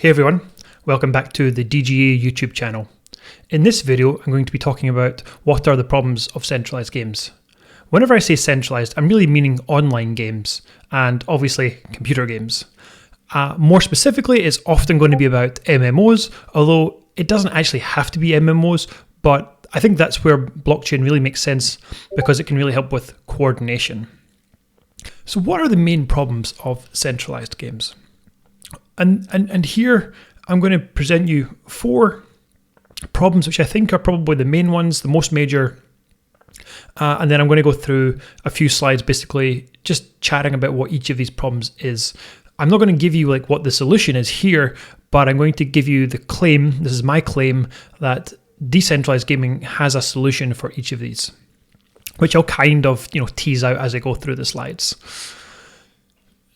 Hey everyone, welcome back to the DGA YouTube channel. In this video, I'm going to be talking about what are the problems of centralized games. Whenever I say centralized, I'm really meaning online games and obviously computer games. More specifically, it's often going to be about MMOs, although it doesn't actually have to be MMOs, but I think that's where blockchain really makes sense because it can really help with coordination. So what are the main problems of centralized games? And here I'm going to present you 4 problems which I think are probably the main ones, the most major, and then I'm going to go through a few slides basically just chatting about what each of these problems is. I'm not going to give you like what the solution is here, but I'm going to give you the claim, this is my claim, that decentralized gaming has a solution for each of these, which I'll kind of tease out as I go through the slides.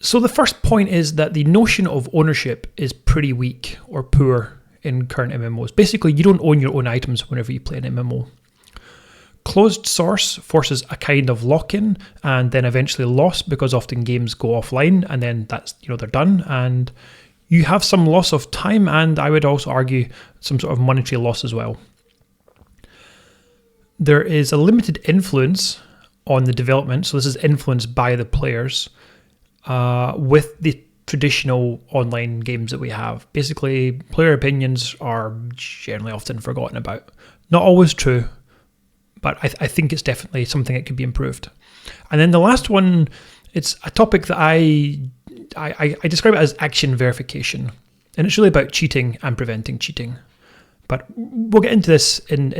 So the first point is that the notion of ownership is pretty weak or poor in current MMOs. Basically, you don't own your own items whenever you play an MMO. Closed source forces a kind of lock-in and then eventually loss because often games go offline and then that's they're done, and you have some loss of time and I would also argue some sort of monetary loss as well. There is a limited influence on the development, so this is influenced by the players. With the traditional online games that we have. Basically, player opinions are generally often forgotten about. Not always true, but I think it's definitely something that could be improved. And then the last one, it's a topic that I describe it as action verification. And it's really about cheating and preventing cheating. But we'll get into this in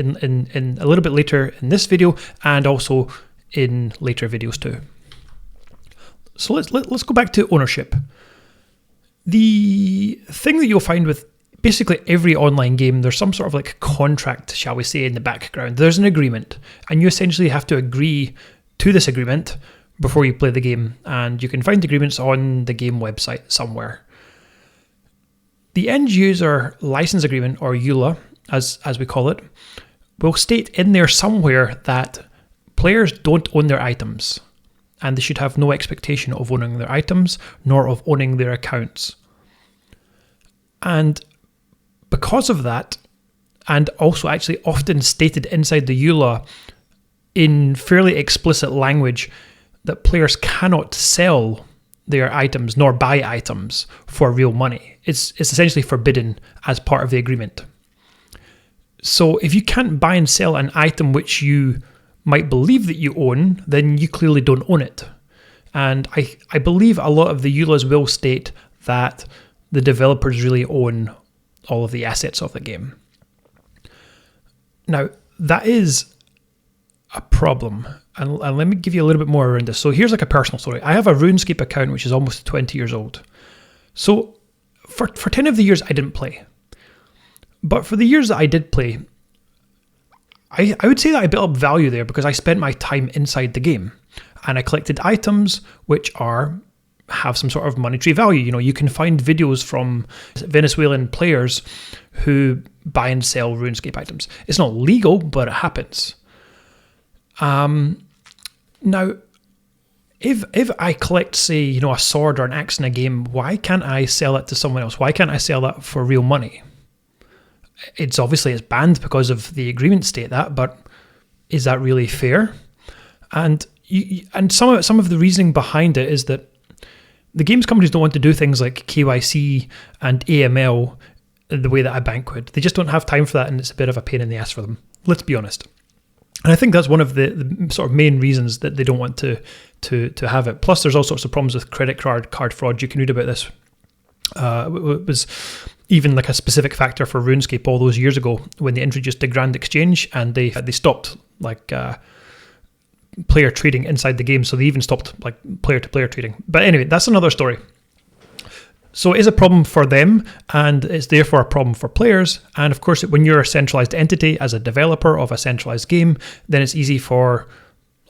a little bit later in this video and also in later videos too. So let's go back to ownership. The thing that you'll find with basically every online game, there's some sort of like contract, shall we say, in the background. There's an agreement, and you essentially have to agree to this agreement before you play the game, and you can find agreements on the game website somewhere. The end user license agreement, or EULA, as we call it, will state in there somewhere that players don't own their items. And they should have no expectation of owning their items, nor of owning their accounts. And because of that, and also actually often stated inside the EULA in fairly explicit language, that players cannot sell their items nor buy items for real money. It's essentially forbidden as part of the agreement. So if you can't buy and sell an item which you might believe that you own, then you clearly don't own it. And I believe a lot of the EULAs will state that the developers really own all of the assets of the game. Now, that is a problem. And let me give you a little bit more around this. So here's like a personal story. I have a RuneScape account which is almost 20 years old. So for 10 of the years I didn't play. But for the years that I did play, I would say that I built up value there because I spent my time inside the game and I collected items which have some sort of monetary value. You can find videos from Venezuelan players who buy and sell RuneScape items. It's not legal, but it happens. Now, if I collect, say, a sword or an axe in a game, why can't I sell it to someone else? Why can't I sell that for real money? It's banned because of the agreement state that, but is that really fair? And some of the reasoning behind it is that the games companies don't want to do things like KYC and AML the way that a bank would. They just don't have time for that, and it's a bit of a pain in the ass for them. Let's be honest. And I think that's one of the sort of main reasons that they don't want to have it. Plus, there's all sorts of problems with credit card fraud. You can read about this. It was even like a specific factor for RuneScape all those years ago when they introduced the Grand Exchange, and they stopped like player trading inside the game. So they even stopped like player-to-player trading. But anyway, that's another story. So it is a problem for them, and it's therefore a problem for players. And of course, when you're a centralized entity as a developer of a centralized game, then it's easy for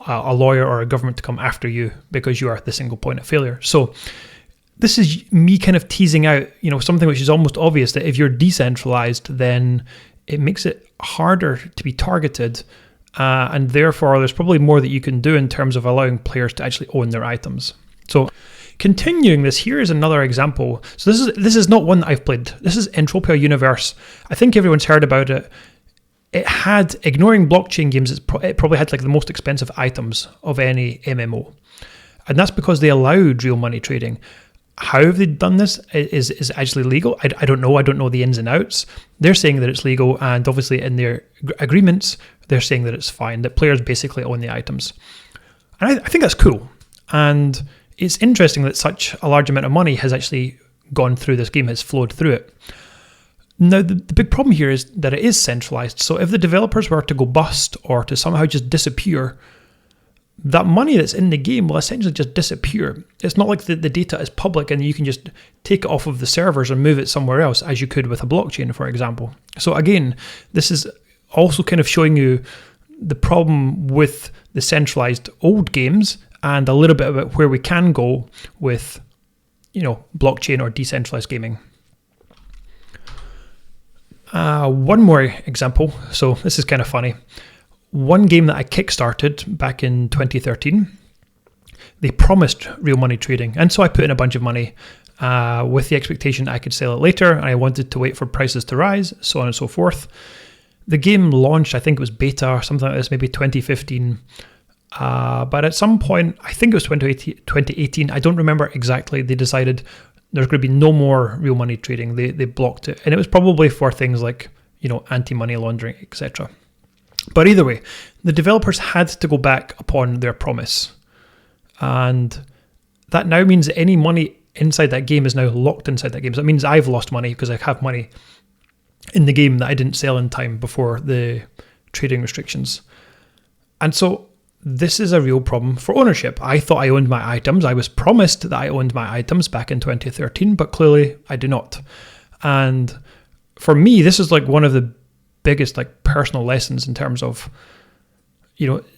a lawyer or a government to come after you because you are the single point of failure. So this is me kind of teasing out, something which is almost obvious, that if you're decentralized, then it makes it harder to be targeted, and therefore there's probably more that you can do in terms of allowing players to actually own their items. So Continuing this, here is another example. So this is not one that I've played. This is Entropia Universe. I think everyone's heard about it. It had, ignoring blockchain games, it probably had like the most expensive items of any MMO. And that's because they allowed real money trading. How have they done this? Is it actually legal? I don't know. I don't know the ins and outs. They're saying that it's legal, and obviously in their agreements, they're saying that it's fine, that players basically own the items. And I think that's cool. And it's interesting that such a large amount of money has actually gone through this game, has flowed through it. Now, the big problem here is that it is centralized. So if the developers were to go bust or to somehow just disappear, that money that's in the game will essentially just disappear. It's not like the data is public and you can just take it off of the servers and move it somewhere else, as you could with a blockchain, for example. So again, this is also kind of showing you the problem with the centralized old games and a little bit about where we can go with, blockchain or decentralized gaming. One more example. So this is kind of funny. One game that I kickstarted back in 2013, they promised real money trading. And so I put in a bunch of money with the expectation I could sell it later. And I wanted to wait for prices to rise, so on and so forth. The game launched, I think it was beta or something like this, maybe 2015. But at some point, I think it was 2018, I don't remember exactly, they decided there's going to be no more real money trading. They blocked it. And it was probably for things like, anti-money laundering, etc. But either way, the developers had to go back upon their promise. And that now means that any money inside that game is now locked inside that game. So that means I've lost money because I have money in the game that I didn't sell in time before the trading restrictions. And so this is a real problem for ownership. I thought I owned my items. I was promised that I owned my items back in 2013, but clearly I do not. And for me, this is like one of the biggest personal lessons in terms of,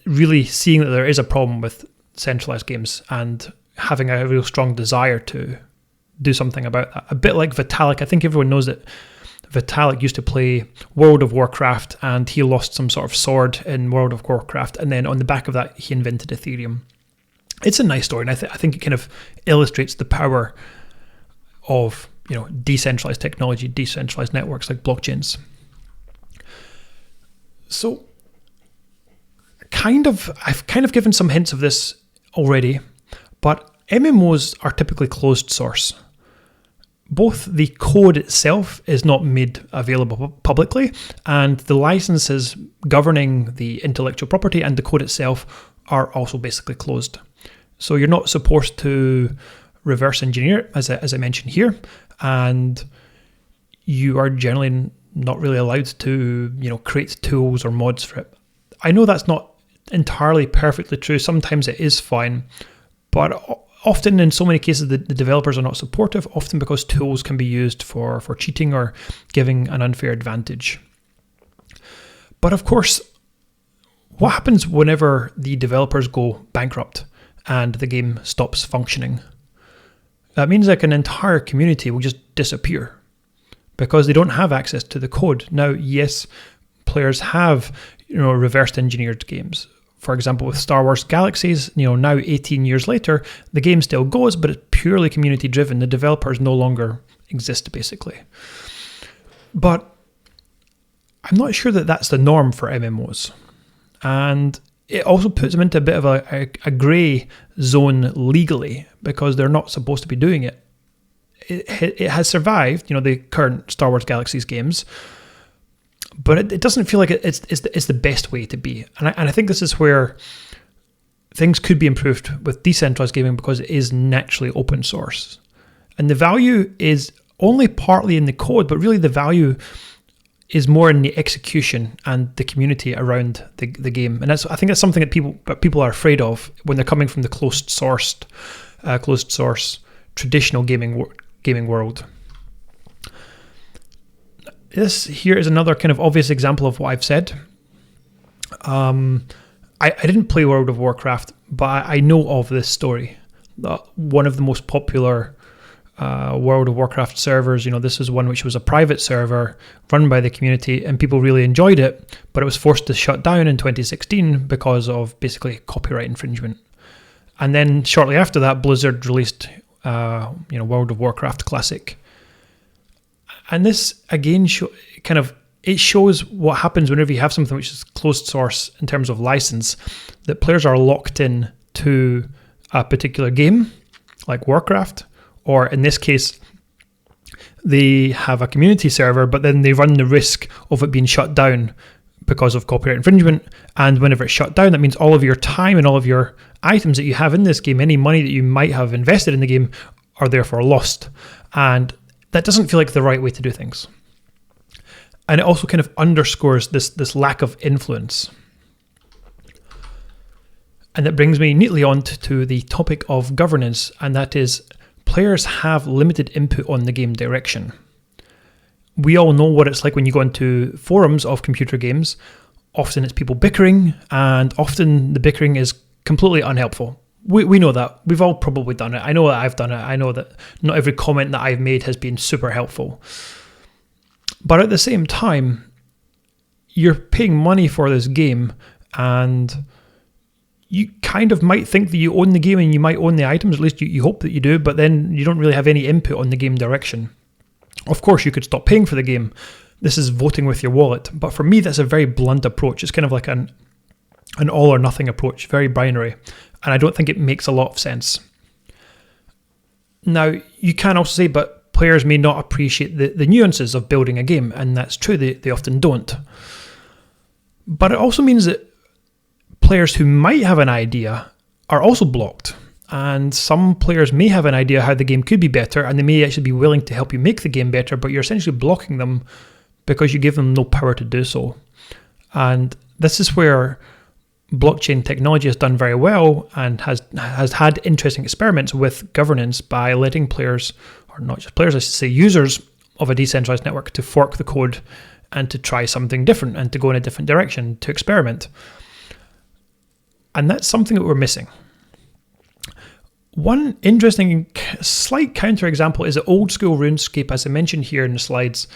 really seeing that there is a problem with centralized games and having a real strong desire to do something about that. A bit like Vitalik. I think everyone knows that Vitalik used to play World of Warcraft and he lost some sort of sword in World of Warcraft, and then on the back of that he invented Ethereum. It's a nice story, and I think it kind of illustrates the power of decentralized technology, decentralized networks like blockchains. So I've kind of given some hints of this already, but MMOs are typically closed source. Both the code itself is not made available publicly, and the licenses governing the intellectual property and the code itself are also basically closed. So you're not supposed to reverse engineer it, as I mentioned here, and you are generally not really allowed to, create tools or mods for it. I know that's not entirely perfectly true. Sometimes it is fine, but often in so many cases the developers are not supportive, often because tools can be used for cheating or giving an unfair advantage. But of course, what happens whenever the developers go bankrupt and the game stops functioning? That means an entire community will just disappear because they don't have access to the code. Now, yes, players have, reversed engineered games. For example, with Star Wars Galaxies, now 18 years later, the game still goes, but it's purely community driven. The developers no longer exist, basically. But I'm not sure that that's the norm for MMOs. And it also puts them into a bit of a grey zone legally, because they're not supposed to be doing it. It has survived, the current Star Wars Galaxies games, but it doesn't feel like it's the best way to be. And I think this is where things could be improved with decentralized gaming, because it is naturally open source. And the value is only partly in the code, but really the value is more in the execution and the community around the game. And I think that's something that people are afraid of when they're coming from the closed source traditional gaming world. This here is another kind of obvious example of what I've said. I didn't play World of Warcraft, but I know of this story. One of the most popular World of Warcraft servers, this is one which was a private server run by the community, and people really enjoyed it, but it was forced to shut down in 2016 because of basically copyright infringement. And then shortly after that, Blizzard released World of Warcraft Classic. And this again it shows what happens whenever you have something which is closed source in terms of license, that players are locked in to a particular game, like Warcraft, or in this case, they have a community server, but then they run the risk of it being shut down because of copyright infringement. And whenever it's shut down, that means all of your time and all of your items that you have in this game, any money that you might have invested in the game, are therefore lost. And that doesn't feel like the right way to do things. And it also kind of underscores this lack of influence. And that brings me neatly on to the topic of governance, and that is players have limited input on the game direction. We all know what it's like when you go into forums of computer games. Often it's people bickering, and often the bickering is completely unhelpful. We know that. We've all probably done it. I know that I've done it. I know that not every comment that I've made has been super helpful. But at the same time, you're paying money for this game, and you kind of might think that you own the game and you might own the items, at least you hope that you do, but then you don't really have any input on the game direction. Of course, you could stop paying for the game. This is voting with your wallet. But for me, that's a very blunt approach. It's kind of like an all or nothing approach, very binary. And I don't think it makes a lot of sense. Now, you can also say, but players may not appreciate the nuances of building a game. And that's true, they often don't. But it also means that players who might have an idea are also blocked. And some players may have an idea how the game could be better, and they may actually be willing to help you make the game better, but you're essentially blocking them because you give them no power to do so. And this is where blockchain technology has done very well and has had interesting experiments with governance by letting players, or not just players, I should say users of a decentralized network, to fork the code and to try something different and to go in a different direction, to experiment. And that's something that we're missing. One interesting slight counterexample is the old school RuneScape, as I mentioned here in the slides.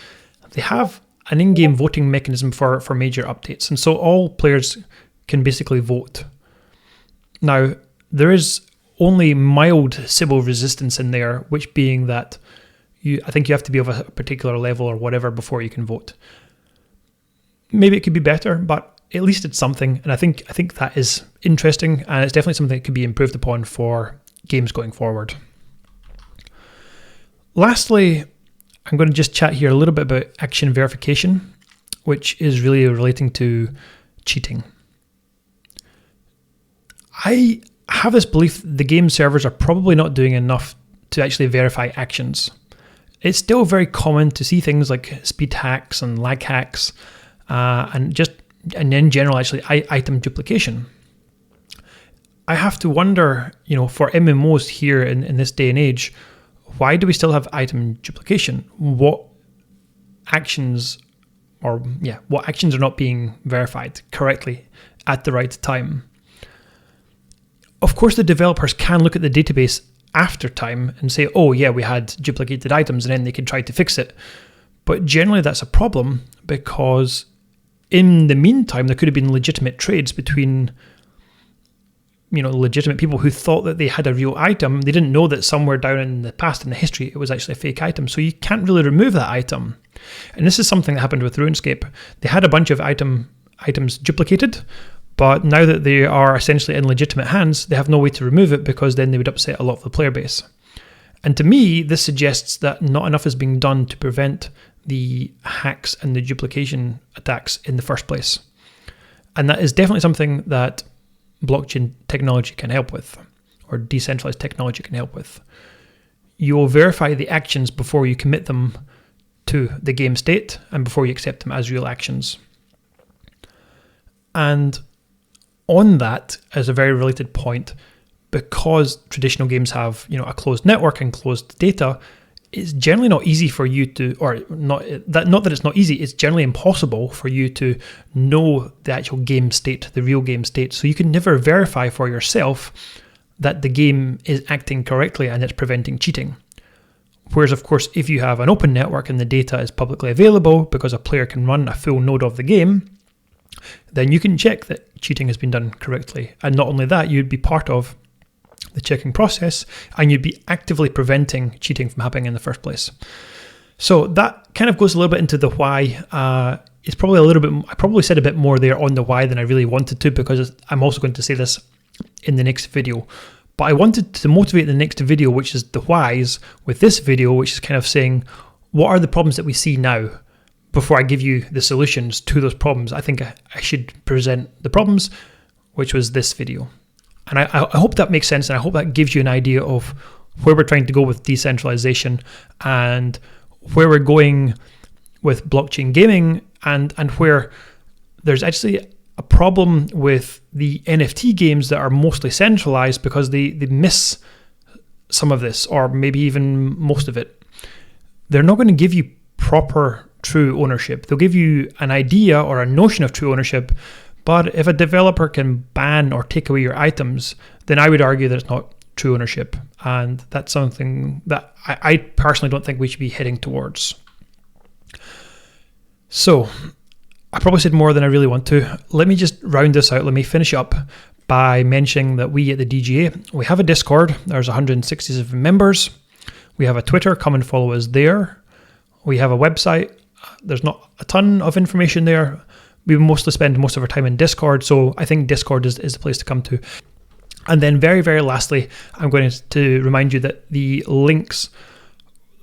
They have an in-game voting mechanism for major updates, and so all players can basically vote. Now, there is only mild Sybil resistance in there, which being that I think you have to be of a particular level or whatever before you can vote. Maybe it could be better, but at least it's something, and I think that is interesting, and it's definitely something that could be improved upon for games going forward. Lastly, I'm going to just chat here a little bit about action verification, which is really relating to cheating. I have this belief that the game servers are probably not doing enough to actually verify actions. It's still very common to see things like speed hacks and lag hacks, and in general, actually, item duplication. I have to wonder, for MMOs here in this day and age, why do we still have item duplication? What actions are not being verified correctly at the right time? Of course, the developers can look at the database after time and say, oh yeah, we had duplicated items, and then they can try to fix it. But generally that's a problem, because in the meantime, there could have been legitimate trades between legitimate people who thought that they had a real item. They didn't know that somewhere down in the past, in the history, it was actually a fake item. So you can't really remove that item. And this is something that happened with RuneScape. They had a bunch of items duplicated, but now that they are essentially in legitimate hands, they have no way to remove it, because then they would upset a lot of the player base. And to me, this suggests that not enough is being done to prevent the hacks and the duplication attacks in the first place. And that is definitely something that blockchain technology can help with, or decentralized technology can help with. You will verify the actions before you commit them to the game state and before you accept them as real actions. And on that, as a very related point, because traditional games have a closed network and closed data, it's generally not easy for you to, or not that it's not easy, it's generally impossible for you to know the actual game state, the real game state. So you can never verify for yourself that the game is acting correctly and it's preventing cheating. Whereas, of course, if you have an open network and the data is publicly available because a player can run a full node of the game, then you can check that cheating has been done correctly. And not only that, you'd be part of the checking process, and you'd be actively preventing cheating from happening in the first place. So that kind of goes a little bit into the why. It's probably a little bit, I probably said a bit more there on the why than I really wanted to, because I'm also going to say this in the next video. But I wanted to motivate the next video, which is the whys, with this video, which is kind of saying, what are the problems that we see now? Before I give you the solutions to those problems, I think I should present the problems, which was this video. And I hope that makes sense, and I hope that gives you an idea of where we're trying to go with decentralization and where we're going with blockchain gaming, and where there's actually a problem with the NFT games that are mostly centralized because they miss some of this, or maybe even most of it. They're not going to give you proper true ownership. They'll give you an idea or a notion of true ownership, but if a developer can ban or take away your items, then I would argue that it's not true ownership, and that's something that I personally don't think we should be heading towards. So I probably said more than I really want to. Let me just round this out. Let me finish up by mentioning that we at the DGA, we have a Discord. There's 167 members. We have a Twitter. Come and follow us there. We have a website. There's not a ton of information there. We mostly spend most of our time in Discord, so I think Discord is the place to come to. And then very, very lastly, I'm going to remind you that the links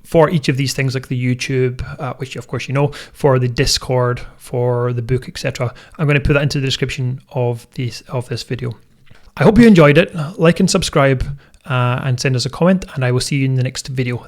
for each of these things, like the YouTube, which of course you know, for the Discord, for the book, etc., I'm going to put that into the description of this video. I hope you enjoyed it. Like and subscribe, and send us a comment, and I will see you in the next video.